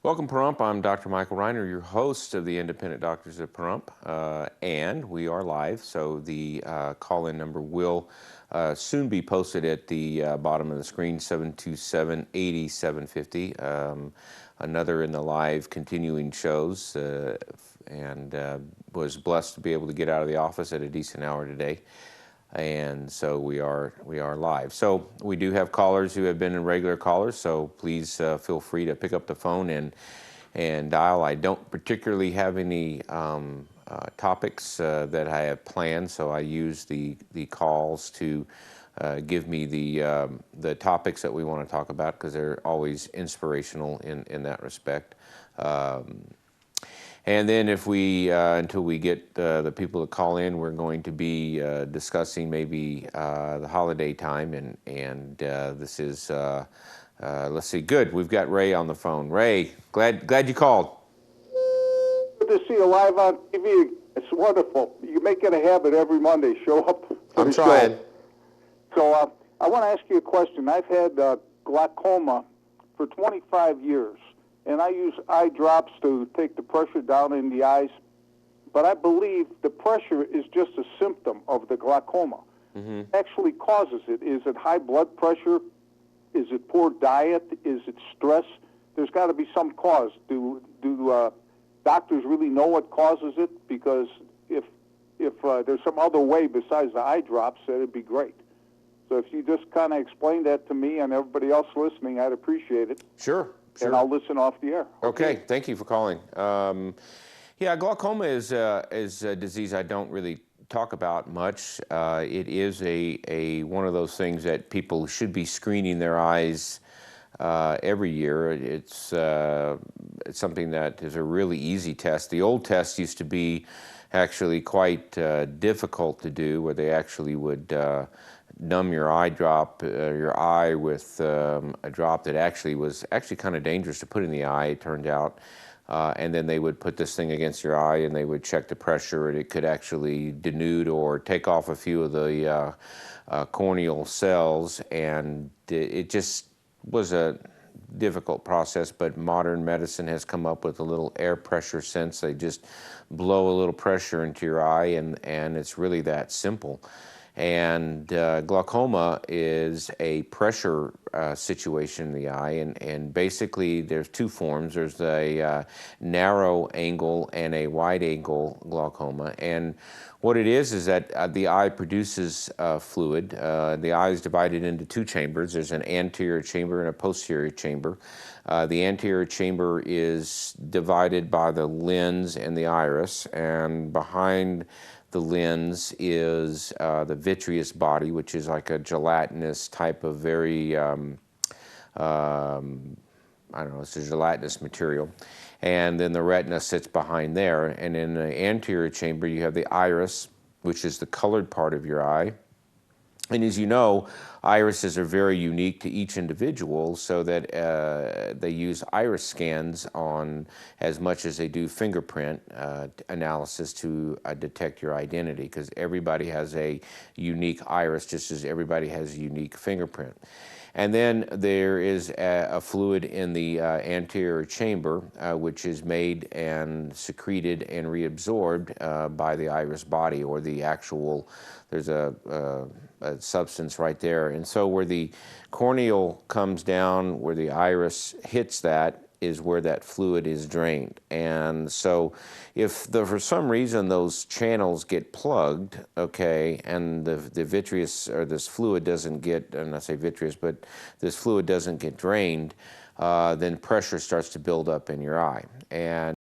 Welcome, Pahrump. I'm Dr. Michael Reiner, your host of the Independent Doctors of Pahrump, and we are live, so the call-in number will soon be posted at the bottom of the screen, 727-8750. Another in the live continuing shows, and was blessed to be able to get out of the office at a decent hour today. And so we are live. So we do have callers who have been regular callers, so please feel free to pick up the phone and dial. I don't particularly have any topics that I have planned, so I use the calls to give me the topics that we want to talk about, because they're always inspirational in that respect. And then if we, until we get the people to call in, we're going to be discussing maybe the holiday time, and this is, let's see, good. We've got Ray on the phone. Ray, glad you called. Good to see you live on TV. It's wonderful. You make it a habit every Monday. Show up for I'm the trying. show. So I want to ask you a question. I've had glaucoma for 25 years. And I use eye drops to take the pressure down in the eyes. But I believe the pressure is just a symptom of the glaucoma. Mm-hmm. What actually causes it? Is it high blood pressure? Is it poor diet? Is it stress? There's got to be some cause. Do doctors really know what causes it? Because if there's some other way besides the eye drops, that'd be great. So if you just kind of explain that to me and everybody else listening, I'd appreciate it. Sure. And I'll listen off the air. Okay, thank you for calling. Yeah, glaucoma is a disease I don't really talk about much. It is one of those things that people should be screening their eyes every year. It's something that is a really easy test. The old test used to be actually quite difficult to do, where they actually would numb your eye with a drop that actually was kind of dangerous to put in the eye, it turned out. And then they would put this thing against your eye and they would check the pressure, and it could actually denude or take off a few of the corneal cells, and it just was a difficult process. But modern medicine has come up with a little air pressure sense. They just blow a little pressure into your eye, and it's really that simple. And glaucoma is a pressure situation in the eye, and basically there's two forms. There's a narrow angle and a wide angle glaucoma, and what it is that the eye produces fluid. The eye is divided into two chambers. There's an anterior chamber and a posterior chamber. The anterior chamber is divided by the lens and the iris, and behind the lens is the vitreous body, which is like a gelatinous type of very, I don't know, it's a gelatinous material. And then the retina sits behind there. And in the anterior chamber, you have the iris, which is the colored part of your eye. And as you know, irises are very unique to each individual, so that they use iris scans on as much as they do fingerprint analysis to detect your identity, because everybody has a unique iris just as everybody has a unique fingerprint. And then there is a fluid in the anterior chamber, which is made and secreted and reabsorbed by the iris body, or the actual, there's a substance right there. And so where the corneal comes down, where the iris hits that, is where that fluid is drained. And so if for some reason those channels get plugged, okay, and the vitreous, or this fluid doesn't get, and I say vitreous, but this fluid doesn't get drained, then pressure starts to build up in your eye. And